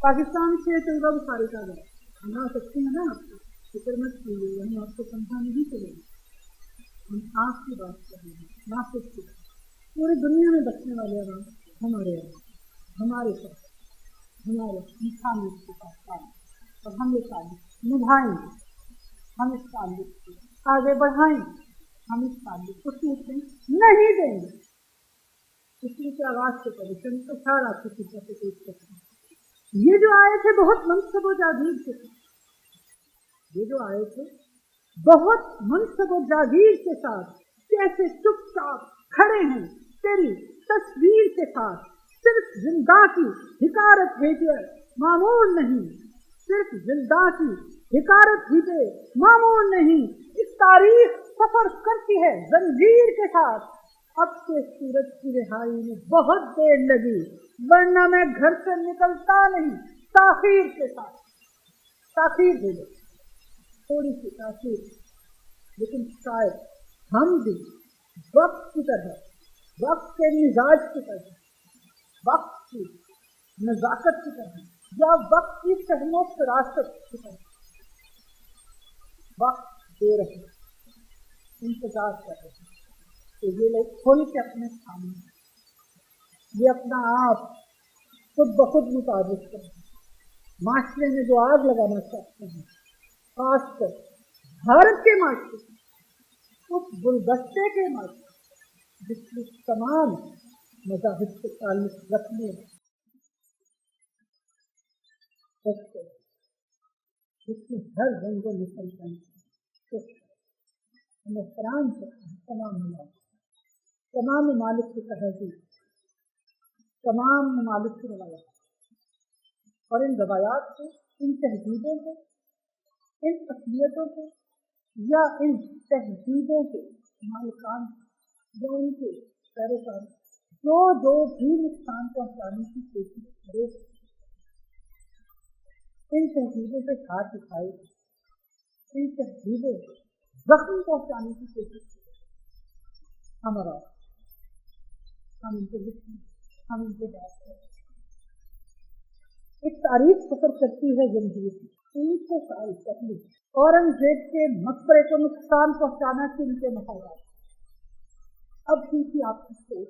पाकिस्तान से चौदह बुखारी का गया बना सकते हैं ना, आपको फिक्र मत कीजिए, हम आपको समझा नहीं चलेंगे। हम आपकी बात कर रहे हैं, ना कुछ की। पूरी दुनिया में बचने वाले आवाम हमारे हमारे साथ हमारे इंसानियत के साथ काम, और हम ये ताल्लुक निभाएंगे, हम इस ताल्लुक को आगे बढ़ाएंगे, हम इस ताल्लुक को टूटने नहीं देंगे। इसलिए कि आवाज से परिश्रम तो सारा किसी से पेश करते हैं। ये जो आए थे बहुत मनसब और जागीर के साथ, ये जो आए थे बहुत मनसब और जागीर के साथ, कैसे चुपचाप खड़े हैं तेरी तस्वीर के साथ। सिर्फ जिंदा की हिकारत भेजे मामूल नहीं, सिर्फ जिंदा की हिकारत भेजे मामूल नहीं। इस तारीख सफर करती है जंजीर के साथ। अब से सूरज की रिहाई में बहुत देर लगी, वरना मैं घर से निकलता नहीं ताखीर के साथ। ताखीर दे दो, थोड़ी सी ताखीर, लेकिन शायद हम भी वक्त की तरह, वक्त के मिजाज की तरह, वक्त की नजाकत की तरह, या वक्त की सहमो फरासत की तरह वक्त दे रहे, इंतजार कर रहे हैं कि ये लोग खोल के अपने सामने ये अपना आप खुद बखुद मुताबिक करें। माशरे में जो आग लगाना चाहते हैं, खासकर भारत के माशरे, उस गुलदस्ते के माशरे जिसमें तमाम मज़ाहिब से ताल्लुक रखने जिसमें हर रंग मुसलमान हमें कुरान से तमाम ममालिक की तहजीब, तमाम ममालिक की रवायात, और इन रवायात को, इन तहजीबों को, इन अक़लियतों को, या इन तहजीबों के मालिकान या उनके पैरोकार जो भी नुकसान पहुँचाने की कोशिश करे, इन तहजीबों से हाथ उठाए, इन तहजीबों जख्म पहुँचाने की कोशिश करे, हमारा हम इनसे लिखें, हम इनसे बात करें। एक तारीख सफर करती है जंजीर की। 300 साल पहले औरंगजेब के मकबरे को नुकसान पहुँचाना थी उनके मफादात। अब क्योंकि आपकी सोच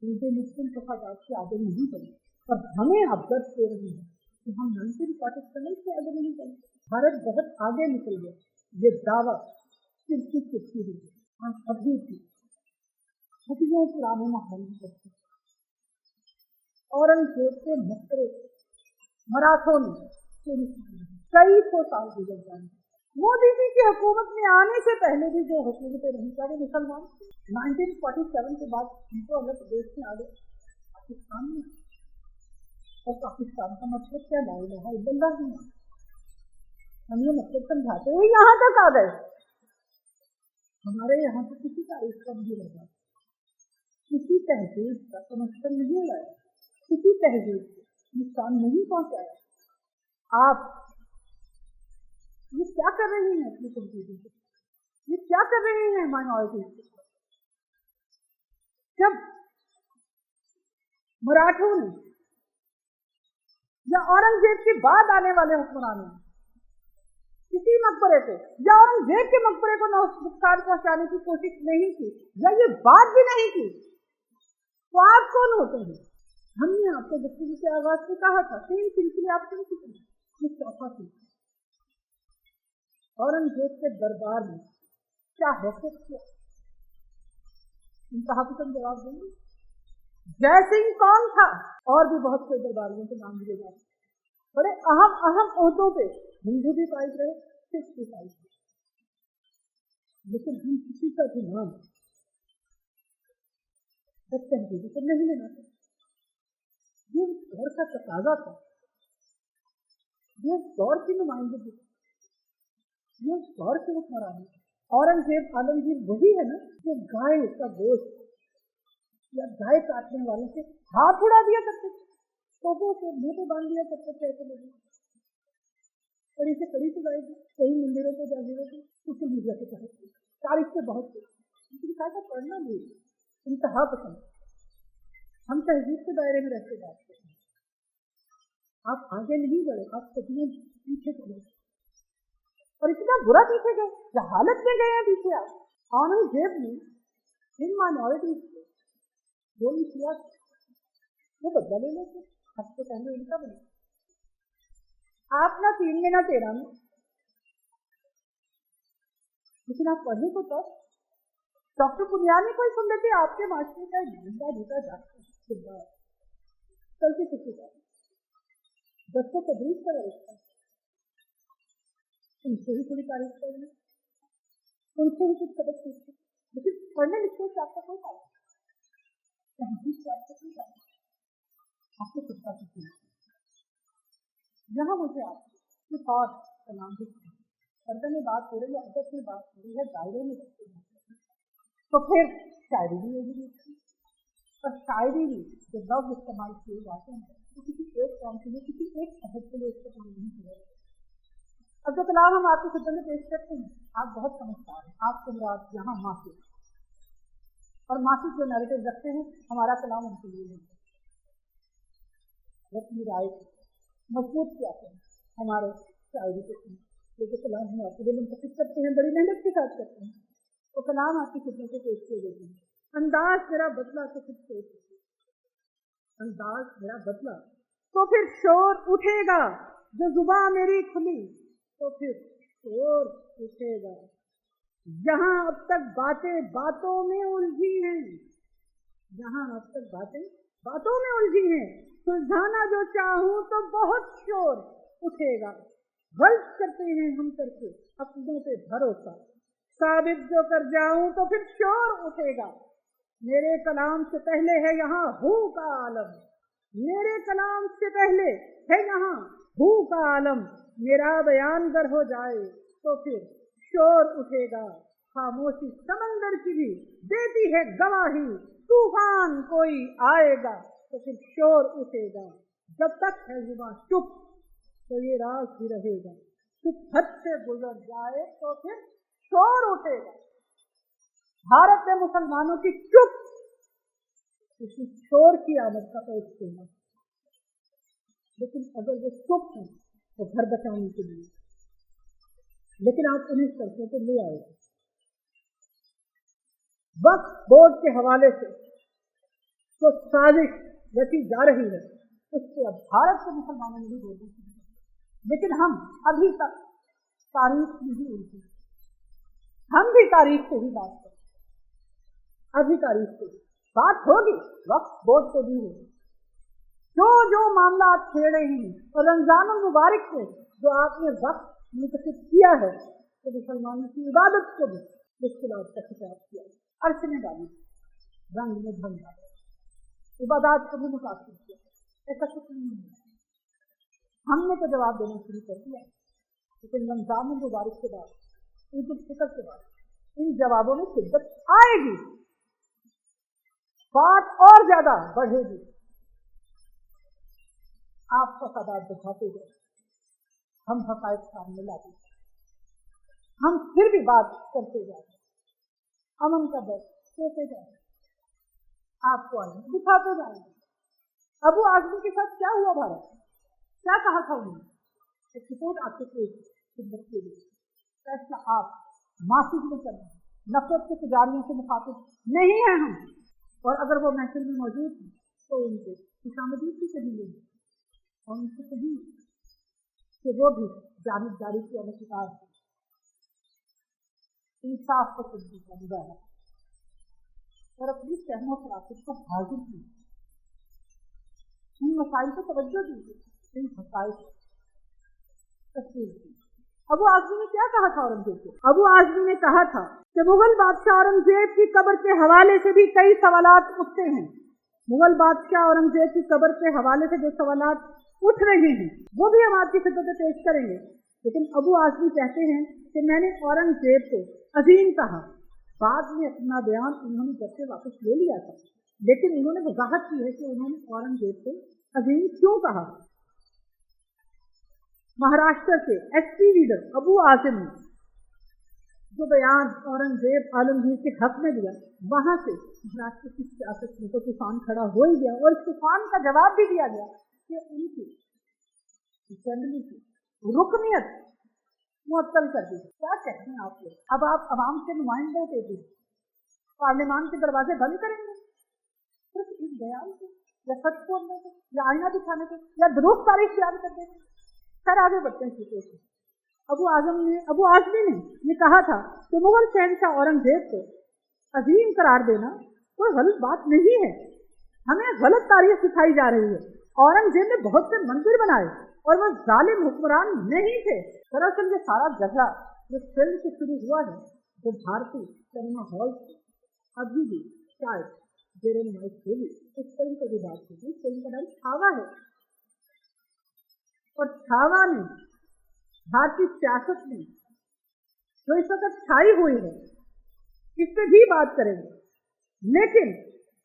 मुझे मुस्लिम मफादात से आगे नहीं बढ़ी, और हमें आप दर्द दे रही है कि हम 1947 से आगे नहीं बढ़े। भारत बहुत आगे निकल गया, ये दावा सिर्फ हुई। हम अभी भी सदियों पुराने माहौल में करते हैं। औरंगजेब के मकबरे मराठों ने कई सौ साल गुजर जाए। मोदी जी की हुकूमत में आने से पहले भी जो हुकूमतें रही सारे मुसलमान 1947 के बाद उनको अलग प्रदेश में आ गए पाकिस्तान में। और पाकिस्तान का मतलब क्या, ला इलाहा इल्लल्लाह है। हम ये मतलब समझाते हुए यहाँ तक आ गए। हमारे यहाँ तो किसी तारीख का नहीं लगा, किसी तहजीब का समर्थन नहीं लाया, किसी तहजीब को नुकसान नहीं पहुँचाया। आप ये क्या कर रही हैं अपनी तहजीबों से? ये क्या कर रही हैं माइनॉरिटीज के साथ? जब मराठों ने या औरंगजेब के बाद आने वाले हुक्मरानों ने किसी मकबरे को या औरंगजेब के मकबरे को नुकसान पहुंचाने की कोशिश नहीं की, या ये बात भी नहीं की, तो आप कौन होते हैं? हमने आपको गुफ्तगू के आवाज से कहा था 3 सिलसिले आप सुन चुके हैं। ये चौथा सिलसिला औरंगजेब के दरबार में क्या हैसियत किया, इंतहा पसंद जवाब देंगे। जय सिंह कौन था? और भी बहुत से दरबारियों के नाम दिए जाते, बड़े अहम ओहदों पे हिंदू भी पाई रहे, सिख भी पाई रहे, लेकिन हम किसी का भी नाम तहजीब को नहीं लेना चाहिए। ये उस दौर का तकाजा था, ये उस दौर की नुमाइंदगी, ये उस दौर के हुक्मरान। औरंगजेब आलमगीर वही है ना जो गाय का गोश्त या गाय काटने वालों से हाथ उड़ा दिया करते थे, तोपों से मुंह पे बांध दिया करते थे, ऐसे लोग कड़ी से कड़ी सुनाएगी कई मंदिरों को जागीरों को सोशल मीडिया के तहत तारीख से बहुत लेकिन का पढ़ना नहीं, इंतहा पसंद। हम तहजीब के दायरे में रहते बात करते हैं। आप आगे नहीं बढ़े, आप कितने पीछे चले और इतना बुरा पीछे गए, जहालत में गए हैं पीछे आप। औरंगजेब ने इन माइनॉरिटीज को गोली किया, वो बदला ले लेते, सबसे पहले इनका बने। आप ना 3 में ना 13 में, लेकिन आप पढ़े तो तब डॉक्टर पुनियानी को ही सुन लेते, आपके मास्टर का जिंदा जीता जाता चलते किसी का 10 को तदरीस का व्यवस्था, उनसे ही थोड़ी तारीफ करना, उनसे ही कुछ सबक सीखते, लेकिन पढ़ने लिखने से आपका कोई फायदा आपको कुत्ता सीखना। यहाँ मुझे आपको कुछ और कलाम भी पर्दे में बात हो रही है, अदब में बात हो रही है, दायरे में रखते हैं, तो फिर शायरी भी होगी। और शायरी में जब लफ्ज़ इस्तेमाल किए जाते हैं तो किसी एक काम के लिए, किसी एक शब्द के लिए इस्तेमाल नहीं किया जाता। अब जो कलाम हम आपकी खिदमत में पेश करते हैं, आप बहुत समझदार हैं, आपको मुराद यहाँ मासिक और मासिक जो नैरेटिव रखते हैं, हमारा कलाम उनके लिए है। अपनी राय मजबूत किया है हमारे शायरी के जो कलाम हम आपके लिए मुंतखब करते हैं, बड़ी मेहनत के साथ करते हैं, तो कलाम आपकी खिदमत में पेश किए जाते हैं। अंदाज मेरा बदला तो खुद सोच, अंदाज मेरा बदला तो फिर शोर उठेगा, जो जुबां मेरी खुली तो फिर शोर उठेगा। जहां अब तक बातें बातों में उलझी हैं, जहां अब तक बातें बातों में उलझी हैं, सुलझाना जो चाहूं तो बहुत शोर उठेगा। गलत करते हैं हम करके अपनों पे भरोसा, साबित जो कर जाऊं तो फिर शोर उठेगा। मेरे कलाम से पहले है यहाँ हू का आलम, मेरे कलाम से पहले है यहाँ हू का आलम। मेरा बयान गर हो जाए तो फिर शोर उठेगा। खामोशी समंदर की भी देती है गवाही, तूफान कोई आएगा तो फिर शोर उठेगा। जब तक है जुबां चुप तो ये राज भी रहेगा, चुप हद से गुजर जाए तो फिर शोर उठेगा। भारत में मुसलमानों की चुप किसी शोर की आमद का तो इस्तेमाल, लेकिन अगर वो चुप है तो घर बचाने के लिए, लेकिन आप उन्हें सड़कों पर ले आए। वक्फ बोर्ड के हवाले से तो साजिश रची जा रही है, उससे अब भारत के मुसलमानों ने भी बोलना शुरू किया, लेकिन हम अभी तक तारीख नहीं उलझी। हम भी तारीख से ही बात करें, अभी तारीख से बात होगी, वक्फ बोर्ड से भी होगी। जो मामला आप छेड़ रहे हैं और रमजान मुबारक से जो आपने वक्त मुंतखब किया है, तो मुसलमानों की इबादत को भी मुश्किलात का खिताब किया, अर्श में डाली, रंग में भंग डाला, इबादत को भी मुतासिर किया। ऐसा कुछ नहीं है, हमने तो जवाब देना शुरू कर दिया, लेकिन रमजान मुबारक के बाद, ईद उल फितर के बाद इन जवाबों में शिद्दत आएगी, बात और ज्यादा बढ़ेगी। आप फसादात दिखाते गए, हम हक़ाइक़ सामने लाते, हम फिर भी बात करते जाते, अमन का दर्द देते जाते, आपको आगे दिखाते जाएंगे। अबू आज़मी के साथ क्या हुआ भारत, क्या कहा था उन्होंने, एक रिपोर्ट आपके खिदमत के लिए फैसला आप मासूम में करना, नफरत के पुजारियों से मुखातिब नहीं है हम, और अगर वो महफिल में मौजूद हैं तो उनसे खुशामदीद भी कहीं लेंगे और उनसे कहीं कि वो भी जानिबदारी की अनुसार इंसाफ को तब्दील का मुजाहरा और अपनी सहमो फरासत को हाजिर की, इन मसाइल को तवज्जो दीजिए, इन मसाइल को तस्वीर की। अबू आज़मी ने क्या कहा था औरंगजेब को? अबू आज़मी ने कहा था कि मुगल बादशाह औरंगजेब की कब्र के हवाले से भी कई सवालात उठते हैं। मुगल बादशाह औरंगजेब की कब्र के हवाले से जो सवालात उठ रहे हैं वो भी हम आपकी खिदमत में पेश करेंगे, लेकिन अबू आज़मी कहते हैं कि मैंने औरंगजेब को अजीम कहा। बाद में अपना बयान उन्होंने घर से वापस ले लिया था, लेकिन उन्होंने वजाहत की है कि उन्होंने औरंगजेब को अजीम क्यों कहा। महाराष्ट्र के एसपी लीडर अबू आज़म ने जो बयान औरंगजेब आलमगीर के हक में दिया, वहां से महाराष्ट्र की सियासत में तो तूफान खड़ा हो ही गया और इस तूफान का जवाब भी दिया गया कि उनकी असेंबली की रुकनियत मुअत्तल कर दी। क्या कहते हैं आप लोग? अब आप अवाम के नुमाइंदे के भी पार्लियामान के दरवाजे बंद करेंगे सिर्फ इस बयान से, या सच बोलने से, या आईना दिखाने से, या दुरुस्त तारीख बयान कर देंगे? खैर आगे बढ़ते हैं चीजों से। अबू आजमी ने ये कहा था कि मुगल शहंशाह औरंगजेब को अजीम करार देना कोई गलत बात नहीं है। हमें गलत तारीख सिखाई जा रही है। औरंगजेब ने बहुत से मंदिर बनाए और वह जालिम हुक्मरान नहीं थे। दरअसल ये सारा जगह जो फिल्म से शुरू हुआ है, जो भारतीय सिनेमा हॉल से अभी भी शायद इस फिल्म को भी बात की थी। फिल्म का नाम छावा है और छावा ने भारतीय सियासत में जो इस वक्त छाई हुई है इस पे भी बात करेंगे। लेकिन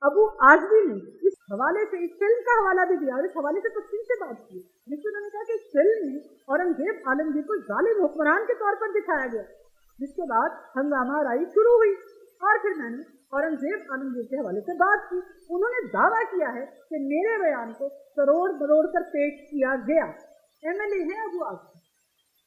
अबू आजमी ने इस हवाले से इस फिल्म का हवाला भी दिया और इस हवाले से तफसील से बात की, जिसमें उन्होंने कहा कि इस फिल्म में औरंगजेब आलमगीर को जालिम हुक्मरान के तौर पर दिखाया गया, जिसके बाद हंगामा राई शुरू हुई। और फिर मैंने औरंगजेब आलमगीर के हवाले से बात की। उन्होंने दावा किया है कि मेरे बयान को करोड़ बरोड़ कर पेश किया गया। MLA है अबू आजमी।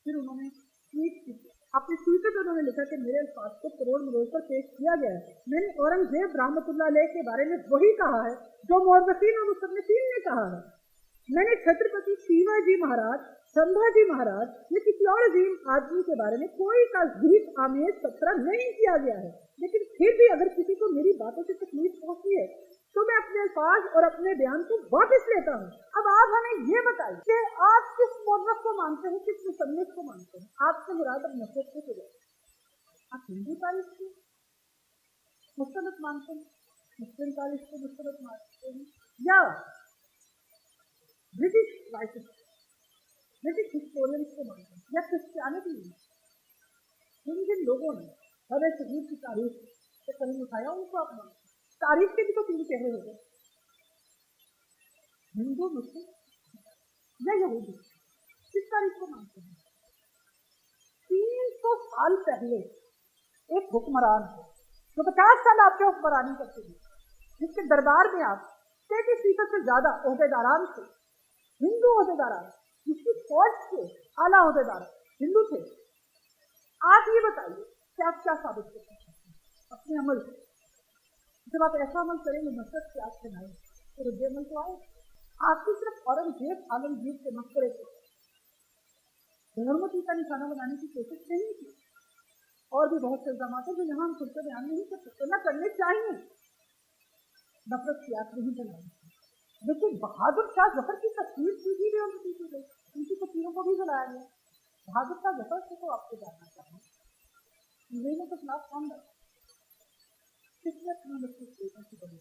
फिर उन्होंने ट्वीट की, अपने ट्वीटर पर उन्होंने लिखा कि मेरे अल्फाज को करोड़ बरोड़ पर पेश किया गया है। मैंने औरंगजेब रहमतुल्लाह अलैह के बारे में वही कहा है जो मुअर्रिखीन और मुसन्निफीन ने कहा है। मैंने छत्रपति शिवाजी महाराज, संभाजी महाराज या किसी और अजीम आदमी के बारे में कोई तस्दीक आमेज खतरा नहीं किया गया है। लेकिन फिर भी अगर किसी को मेरी बातों से तकलीफ पहुंची है तो मैं अपने अल्फाज और अपने बयान को वापस लेता हूँ। अब आप हमें ये बताइए कि आप किस मुअर्रिख को मानते हैं, किस मुसन्निफ को मानते हैं? आपसे मुराद अब नफरत से चले, आप हिंदू तारीख को मुस्तरद मानते हैं, मुस्लिम तारीख को मुस्तरद मानते हैं, या ब्रिटिश राइटर्स, ब्रिटिश हिस्टोरियंस को मानते हैं, या क्रिश्चियनिटी? जिन लोगों ने हमें शहीद की तारीख से कदम उठाया उनको आप मानते हैं। तारीख के भी तो 3 चेहरे हो गए, हिंदू, मुस्लिम या यहूदी। किस तारीख को मानते हैं? 300 साल पहले एक हुक्मरान थे जो 50 साल आपके हुक्मरानी करते थे, जिसके दरबार में आप 33% से ज्यादा ओहदेदारान थे, हिंदू ओहदेदारान, जिसकी फौज के आला ओहदेदार हिंदू थे। आप ये बताइए कि आप क्या साबित कर सकते हैं अपने अमल से? जब आप ऐसा अमल करेंगे नफरत से आपसे नहीं, तो रद्द अमल तो आए। आपको सिर्फ औरंगजेब आलमगीर के मकबरे को हुकूमती का निशाना बनाने की कोशिश नहीं की। और भी बहुत से इल्जाम है जो यहाँ हम खुद से बयान नहीं कर सकते, न करने चाहिए। नफरत की आग नहीं जलानी। लेकिन बहादुर शाह जफर की तस्वीर सीधी बेअदबी की गई, उनकी तस्वीरों को भी जलाया गया। बहादुर शाह जफर से तो आपको जानना चाहिए, अंग्रेजों के खिलाफ कौन लड़ा, किसने अपनी मस्जिद बेटों की बनी,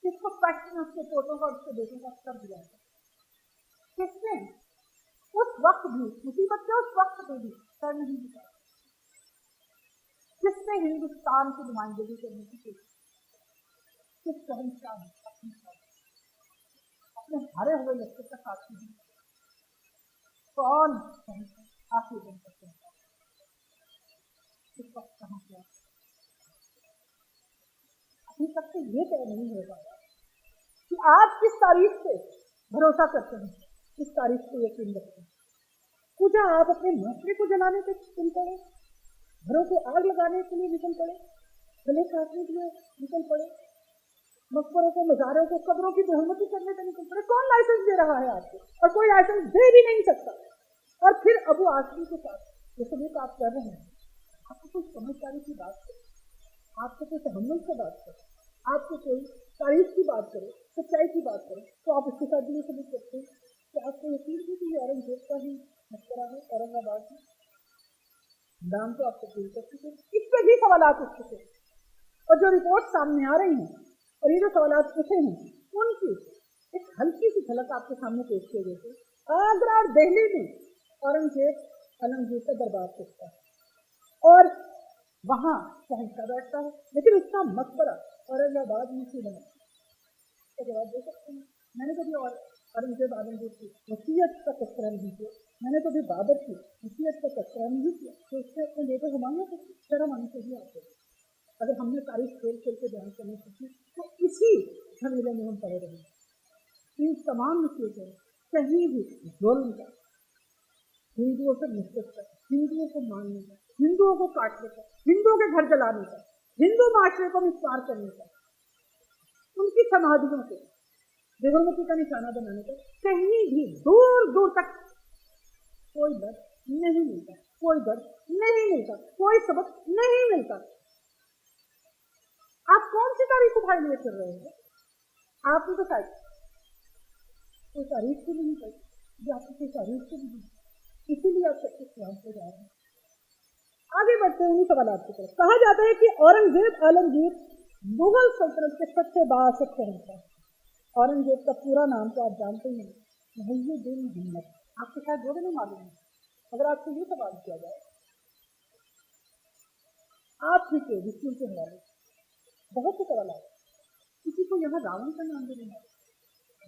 किसको फैक्ट में उसके पोतों का उसके बेटों का कर दिया था, किसने उस वक्त भी मुसीबत के उस वक्त पे भी कर नहीं दिया, किसने हिंदुस्तान की नुमाइंदगी करने की कोशिश, किस शहंशाह ने अपने हारे हुए लश्कर का साथ नहीं, कौन शहंशाह आखिरी दिन तक इस वक्त कहाँ से? अभी तक तो ये तय नहीं हो पाया कि आप किस तारीख पे भरोसा करते हैं, किस तारीख पे यकीन रखते हैं। पूजा आप अपने माशरे को जलाने के निकल पड़े, घरों को आग लगाने के लिए निकल पड़े, गले काटने के लिए निकल पड़े, मकबरों को, मज़ारों को, कब्रों की बेहुरमती करने पे निकल पड़े। कौन लाइसेंस दे रहा है आपको? और कोई लाइसेंस दे भी नहीं सकता। और फिर अबू आजमी के साथ ये सलूक आप कर रहे हैं, आपको कोई समझदारी की बात करे, आपको कोई तहम्मुल से बात करे, आपको कोई तारीफ की बात करे, सच्चाई की बात करे, तो आप उसके साथ भी ये सलूक करते हैं कि आपको यकीन है कि औरंगजेब का ही मशवरा है औरंगाबाद में, नाम तो आप तब्दील कर चुके हैं। इस पर भी सवालात उठ चुके हैं और जो रिपोर्ट सामने आ रही हैं और ये जो सवालात पूछे हैं उनकी एक हल्की सी झलक आपके सामने पेश किए गए थे। आगरा और दिल्ली में औरंगजेब आलमगीर का दरबार चलता है और वहाँ शहंशाह बैठता है, लेकिन उसका मकबरा औरंगाबाद में क्यों बना? इसका जवाब दे सकते हैं? मैंने कभी और औरंगजेब आलमगीर की वसीयत का तस्करा नहीं किया, मैंने कभी बाबर की वसीयत का तस्करा नहीं किया, तो उससे अपने बेटे हुमायूं को शर्म आनी चाहिए आपको। अगर हमने तारीख खेल खेल के बयान करनी सीखी तो इसी झमेले में हम पड़े रहेंगे। इन तमाम नतीजों कहीं भी जुल्म का, हिंदुओं से नफरत का, हिंदुओं को मारने का, हिंदुओं को काटने का, हिंदुओं के घर जलाने का, हिंदू माशरे को विस्तार करने का, उनकी समाधियों को विभूति का निशाना बनाने का, कहीं भी दूर दूर तक कोई दर्द नहीं मिलता, कोई दर्द नहीं मिलता, कोई सबक नहीं मिलता। आप कौन सी तारीफ उठाए लिए चल रहे हैं? आपने तो शायद कोई तारीफ से नहीं करी, जो आपकी कोई तारीफ से नहीं, इसीलिए आप सबके खिलाफ हो जा रहे हैं। आगे बढ़ते हैं उन्हीं सवालात की तरफ। कहा जाता है कि औरंगजेब आलमगीर मुगल सल्तनत के सबसे बासिक शहंशाह। औरंगजेब का पूरा नाम तो आप जानते ही हैं, मुहिउद्दीन मोहम्मद। आपको शायद वो भी नहीं मालूम है। अगर आपसे ये सवाल किया जाए, आप ही के विष्णु के हवाले बहुत से सवाल आए, किसी को यहाँ रावण का नाम भी नहीं मालूम,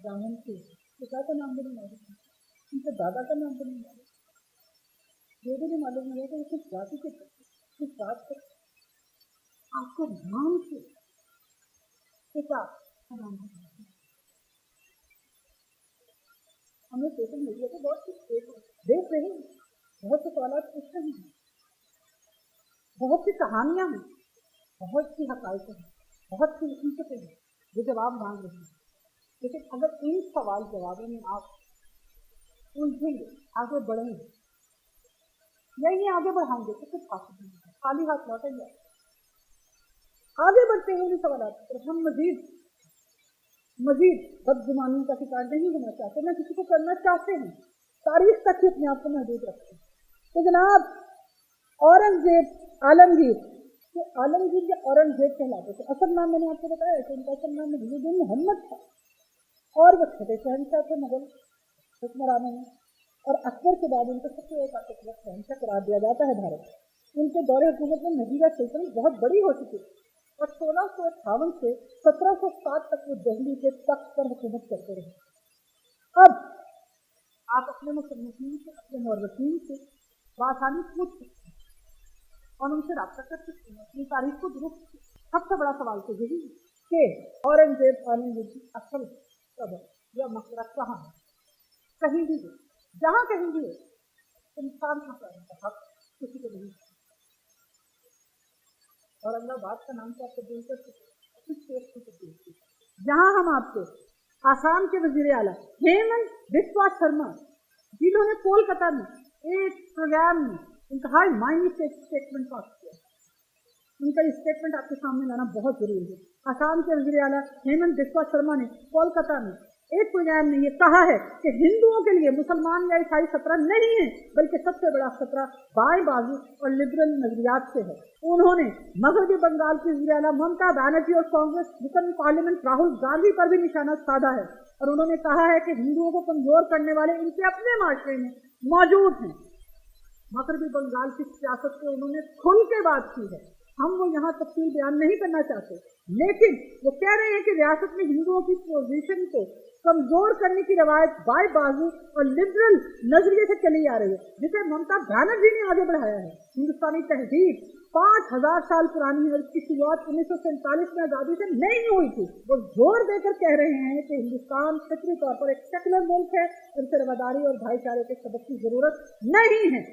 रावण के पिता का नाम भी नहीं मालूम, उनके दादा का नाम भी नहीं मालूम, ये भी नहीं मालूम है कि किस जाति के किस बात पर आपको नाम से पिता का नाम है। हमें सोशल मीडिया पे बहुत कुछ देख रहे हैं, बहुत से सवाल पूछ रहे हैं, बहुत सी कहानियां हैं, बहुत सी हकायतें हैं, बहुत सी हकीकतें हैं जो जवाब मांग रही हैं। लेकिन अगर इन सवाल जवाबों में आप उलझेंगे, आगे बढ़ेंगे, नहीं आगे बढ़ाएंगे तो कुछ हासिल नहीं है, खाली हाथ लौटेंगे। आगे बढ़ते हुए सवाल पर हम मजीद बदगुमानी का शिकार नहीं होना चाहते, न किसी को करना चाहते हैं, तारीख तक ही अपने आप को महदूद रखते हैं। तो जनाब औरंगजेब आलमगीर, तो आलमगीर या औरंगजेब कहलाते थे। असल नाम मैंने आपको बताया कि उनका असल नाम मुहिउद्दीन मोहम्मद था और वो छठे शहंशाह थे मुगल हुक्मरानों में, और अकबर के बाद उनको सबसे एक शहंशाह करार दिया जाता है भारत। उनके दौरे हुकूमत में नजीरा सल्तनत बहुत बड़ी हो चुकी और 1658 से 1707 तक वो दिल्ली के तख्त पर हुकूमत करते रहे। अब आप अपने मुसलमान से, अपने मौरखीन से बासानी पूछ सकते हैं और उनसे राब्ता कर सकते हैं, अपनी तारीख को दुरुस्त। सबसे बड़ा सवाल तो यही कि औरंगजेब आलमगीर की असल कब्र या मकबरा कहाँ है? कहीं भी जहाँ कहीं भी इंसान का हक किसी को नहीं। औरंगाबाद का नाम तो आपको दिलचस्प, जहाँ हम आपको आसाम के वजीर आला हेमंत बिस्वा शर्मा, जिन्होंने कोलकाता में एक प्रोग्राम में इंतहाई मायने से स्टेटमेंट पास किया, उनका स्टेटमेंट आपके सामने लाना बहुत जरूरी है। आसाम के वजीर आला हेमंत बिस्वा शर्मा ने कोलकाता में एक प्रोग्राम में ये कहा है कि हिंदुओं के लिए मुसलमान या ईसाई खतरा नहीं है, बल्कि सबसे बड़ा खतरा बाएं बाजू और लिबरल नजरियात से है। उन्होंने मगरबी बंगाल की वज़ीर आला ममता बनर्जी और कांग्रेस रुकन पार्लियामेंट राहुल गांधी पर भी निशाना साधा है और उन्होंने कहा है कि हिंदुओं को कमजोर करने वाले इनके अपने माशरे में मौजूद हैं। मगरबी बंगाल की सियासत से उन्होंने खुल के बात की है, हम वो यहाँ तफसील बयान नहीं करना चाहते, लेकिन वो कह रहे हैं कि रियासत में हिंदुओं की पोजीशन को कमजोर करने की रवायत बाएं बाजू और लिबरल नजरिए से चली आ रही है, जिसे ममता बनर्जी ने आगे बढ़ाया है। हिंदुस्तानी तहजीब 5000 साल पुरानी है, इसकी शुरुआत 1947 में आजादी से नहीं हुई थी। वो जोर देकर कह रहे हैं कि हिंदुस्तान फितरी तौर पर एक सेकुलर मुल्क है, उनसे रवादारी और भाईचारे के सबक की जरूरत नहीं है।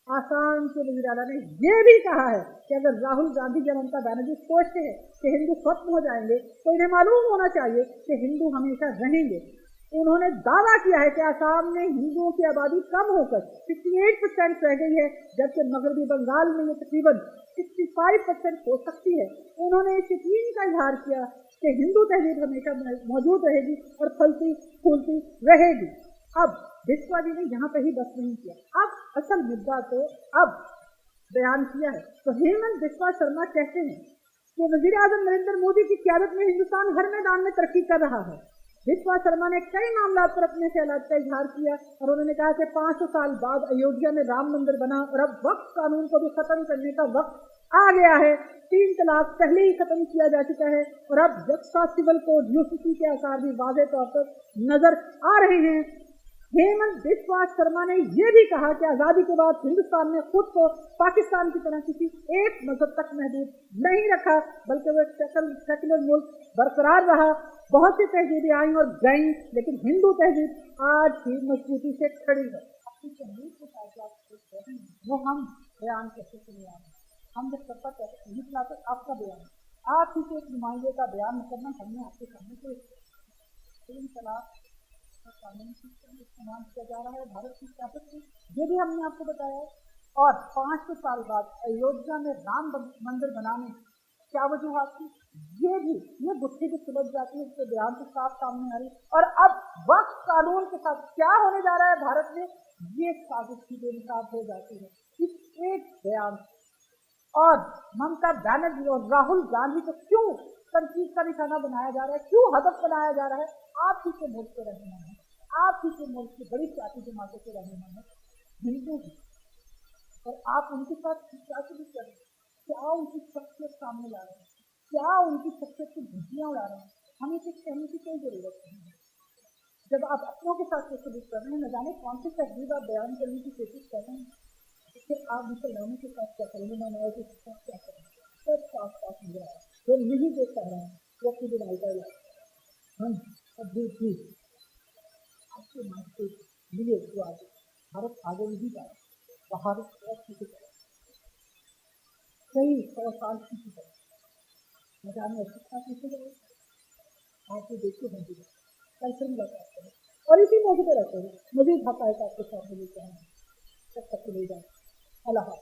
आसाम के वज़ीर आला ने यह भी कहा है कि अगर राहुल गांधी या ममता बनर्जी सोचते हैं कि हिंदू खत्म हो जाएंगे तो इन्हें मालूम होना चाहिए कि हिंदू हमेशा रहेंगे। उन्होंने दावा किया है कि आसाम में हिंदुओं की आबादी कम होकर 58% रह गई है, जबकि मगरबी बंगाल में ये तकरीबन 65% हो सकती है। उन्होंने इस यकीन का इजहार किया कि हिंदू तहजीब हमेशा मौजूद रहेगी और फलती फूलती रहेगी। अब बिस्वा जी ने यहाँ पे ही बस नहीं किया, अब असल मुद्दा तो अब बयान किया है। तो हेमंत बिस्वा शर्मा कहते हैं कि वज़ीर आज़म नरेंद्र मोदी की क़यादत में हिंदुस्तान हर मैदान में तरक्की कर रहा है। बिस्वा शर्मा ने कई मामलों पर अपने ख्यालात का इजहार किया और उन्होंने कहा कि 500 साल बाद अयोध्या में राम मंदिर बना और अब वक्फ कानून को भी खत्म करने का वक्त आ गया है। 3 तलाक पहले ही खत्म किया जा चुका है और अब यकसा सिविल कोड यूसीसी के आसार भी वाज़ेह तौर पर नजर आ रहे हैं। हेमंत बिस्वा शर्मा ने यह भी कहा कि आजादी के बाद हिंदुस्तान ने खुद को पाकिस्तान की तरह किसी एक मजहब तक महदूद नहीं रखा, बल्कि वह सेकुलर मुल्क बरकरार रहा बहुत सी तहजीबें आई और गई, लेकिन हिंदू तहजीब आज भी मजबूती से खड़ी है। अपनी तहजीब के साथ वो हम बयान कैसे चले आ रहे हैं, हम जब सबका नहीं चलाते आपका बयान, आप ही के एक नुमाइंदे का बयान करना हमने आपके सामने कोई तीन तलाक का कानून इस्तेमाल किया जा रहा है भारत की सियासत में, ये भी हमने आपको बताया। और 500 साल बाद अयोध्या में राम मंदिर बनाने क्या वजूहात थी, ये गुत्थी की सुलझ जाती है, उसके बयान से साफ सामने आ रही। और अब वक्त कानून के साथ क्या होने जा रहा है भारत में, ये साजिश की बेनकाब हो जाती है इस एक बयान। और ममता बनर्जी और राहुल गांधी को क्यों तनकीद का निशाना बनाया जा रहा है, क्यों हदफ बनाया जा रहा है? आप ही के मुल्क के रहने वाले, आप ही के मुल्क की बड़ी जाति जमातों के रहने वाले हिंदू हैं, और आप उनके साथ क्या कर रहे हैं, क्या उनकी शख्सियत सामने ला रहे हैं, क्या उनकी शख्सियत की धज्जियां उड़ा रहे हैं? हमें कुछ कहने की कोई जरूरत नहीं है। जब आप अपनों के साथ सलूक कर रहे हैं, न जाने कौन सी तहजीब आप बयान करने की कोशिश कर रहे हैं, फिर आप मुसलमानों के साथ क्या करेंगे, नानाओं के साथ क्या करेंगे, सब साफ साफ नजर आ रहा है। वो नहीं देख पा रहे हैं, वो अपनी बुराई का इलाज हम अभी भी आपके मानते लिए जो आगे भारत आगे नहीं जा रहा, बाहर कई 100 साल की तरह न जाने शिक्षा कैसे जाए, आप ये देखते हैं कल फिर मुलाकात करें और इसी मौके पर रहते हैं मजीद हक़ाइक़ आपके सामने लेकर आए। तब तक ले जाए अल्लाह।